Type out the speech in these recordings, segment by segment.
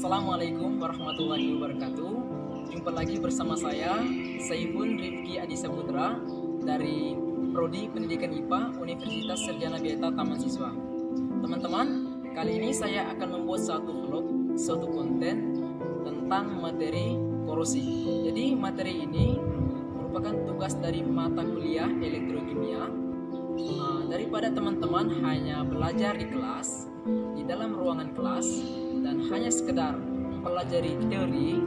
Assalamualaikum warahmatullahi wabarakatuh. Jumpa lagi bersama saya, Saifun Rifki Adi Saputra dari Prodi Pendidikan IPA Universitas Sarjana Beta Taman Siswa. Teman-teman, kali ini saya akan membuat suatu konten tentang materi korosi. Jadi materi ini merupakan tugas dari mata kuliah elektrokimia. Daripada teman-teman hanya belajar di kelas, di dalam ruangan kelas, dan hanya sekedar mempelajari teori,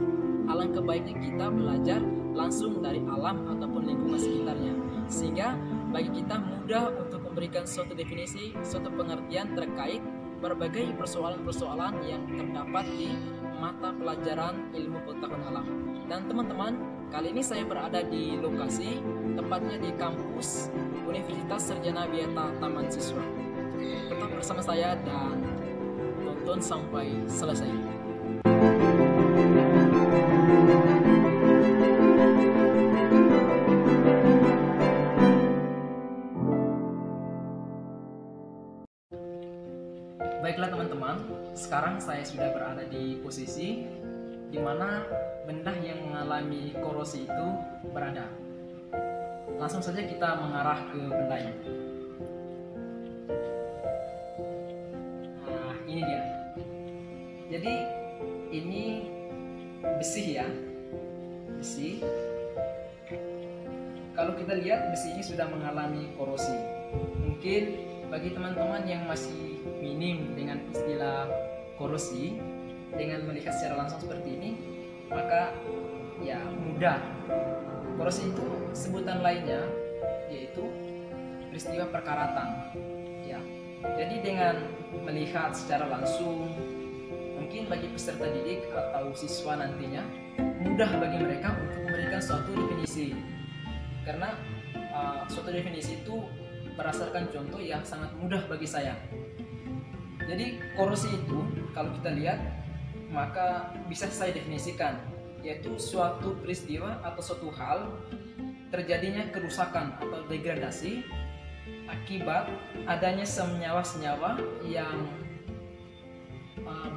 alangkah baiknya kita belajar langsung dari alam ataupun lingkungan sekitarnya, sehingga bagi kita mudah untuk memberikan suatu definisi, suatu pengertian terkait berbagai persoalan-persoalan yang terdapat di mata pelajaran ilmu pengetahuan alam. Dan teman-teman, kali ini saya berada di lokasi, tepatnya di kampus Universitas Sarjana Beta Taman Siswa. Tetap bersama saya dan tonton sampai selesai. Baiklah teman-teman, sekarang saya sudah berada di posisi di mana benda yang mengalami korosi itu berada. Langsung saja kita mengarah ke bendanya. Nah, ini dia. Jadi ini besi ya, besi. Kalau kita lihat besi ini sudah mengalami korosi. Mungkin bagi teman-teman yang masih minim dengan istilah korosi, dengan melihat secara langsung seperti ini, maka ya mudah. Korosi itu sebutan lainnya yaitu peristiwa perkaratan. Ya, jadi dengan melihat secara langsung, mungkin bagi peserta didik atau siswa nantinya mudah bagi mereka untuk memberikan suatu definisi, karena suatu definisi itu berdasarkan contoh yang sangat mudah bagi saya. Jadi korosi itu kalau kita lihat, maka bisa saya definisikan yaitu suatu peristiwa atau suatu hal terjadinya kerusakan atau degradasi akibat adanya senyawa-senyawa yang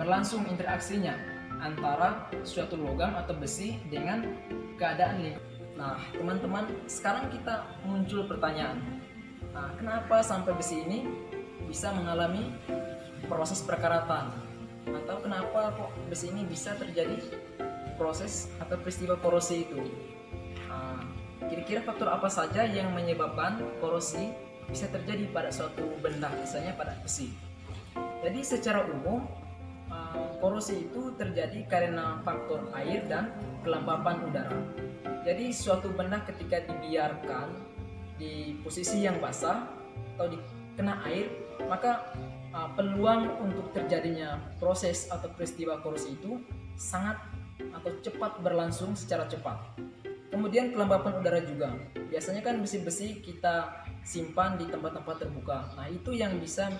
berlangsung interaksinya antara suatu logam atau besi dengan keadaan lingkungan. Nah, teman-teman, sekarang kita muncul pertanyaan, kenapa sampai besi ini bisa mengalami proses perkaratan, atau kenapa kok besi ini bisa terjadi proses atau peristiwa korosi itu? Kira-kira faktor apa saja yang menyebabkan korosi bisa terjadi pada suatu benda, misalnya pada besi? Jadi secara umum korosi itu terjadi karena faktor air dan kelembapan udara. Jadi suatu benda ketika dibiarkan di posisi yang basah atau dikena air, maka peluang untuk terjadinya proses atau peristiwa korosi itu sangat atau cepat berlangsung secara cepat. Kemudian kelembapan udara juga. Biasanya kan besi-besi kita simpan di tempat-tempat terbuka. Nah, itu yang bisa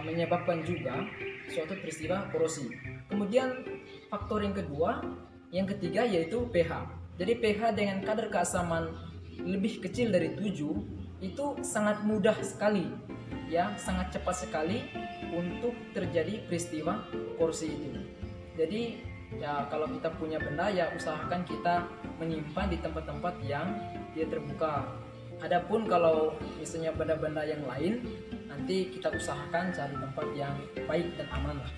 menyebabkan juga suatu peristiwa korosi. Kemudian faktor yang ketiga yaitu pH. Jadi pH dengan kadar keasaman lebih kecil dari 7 itu sangat mudah sekali, ya, sangat cepat sekali untuk terjadi peristiwa korosi itu. Jadi ya, kalau kita punya benda, ya usahakan kita menyimpan di tempat-tempat yang dia terbuka. Adapun kalau misalnya benda-benda yang lain, nanti kita usahakan cari tempat yang baik dan aman lah.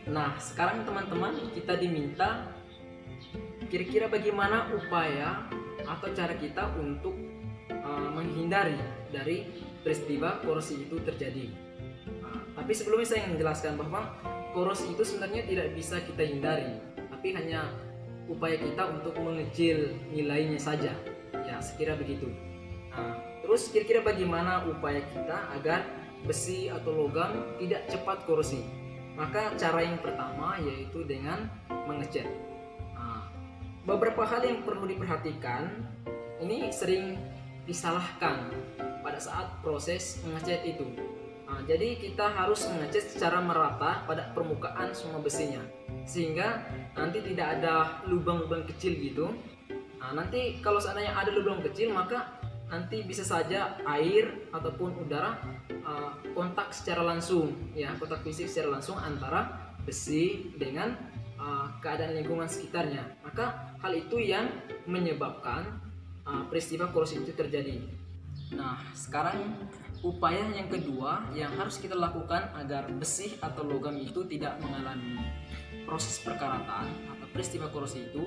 Nah, sekarang teman-teman, kita diminta kira-kira bagaimana upaya atau cara kita untuk menghindari dari peristiwa korosi itu terjadi. Tapi sebelumnya saya ingin menjelaskan bahwa korosi itu sebenarnya tidak bisa kita hindari, tapi hanya upaya kita untuk mengecil nilainya saja. Ya, sekira begitu. Terus kira-kira bagaimana upaya kita agar besi atau logam tidak cepat korosi? Maka cara yang pertama yaitu dengan mengecat. Beberapa hal yang perlu diperhatikan, ini sering disalahkan pada saat proses mengecat itu. Jadi kita harus mengecat secara merata pada permukaan semua besinya, sehingga nanti tidak ada lubang-lubang kecil gitu. Nanti kalau seandainya ada lubang kecil, maka nanti bisa saja air ataupun udara kontak secara langsung, ya, kontak fisik secara langsung antara besi dengan keadaan lingkungan sekitarnya. Maka hal itu yang menyebabkan peristiwa korosi itu terjadi. Nah, sekarang upaya yang kedua yang harus kita lakukan agar besi atau logam itu tidak mengalami proses perkaratan atau peristiwa korosi itu,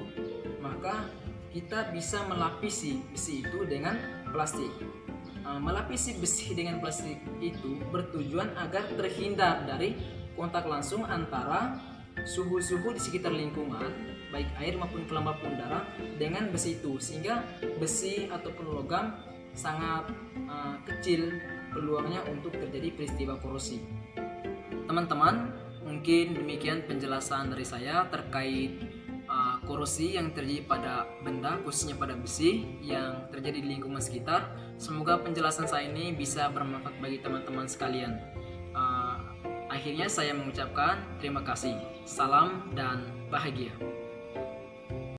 maka kita bisa melapisi besi itu dengan plastik. Melapisi besi dengan plastik itu bertujuan agar terhindar dari kontak langsung antara suhu-suhu di sekitar lingkungan, baik air maupun kelembapan udara, dengan besi itu, sehingga besi ataupun logam sangat kecil peluangnya untuk terjadi peristiwa korosi. Teman-teman, mungkin demikian penjelasan dari saya terkait korosi yang terjadi pada benda, khususnya pada besi yang terjadi di lingkungan sekitar. Semoga penjelasan saya ini bisa bermanfaat bagi teman-teman sekalian. Akhirnya saya mengucapkan terima kasih. Salam dan bahagia.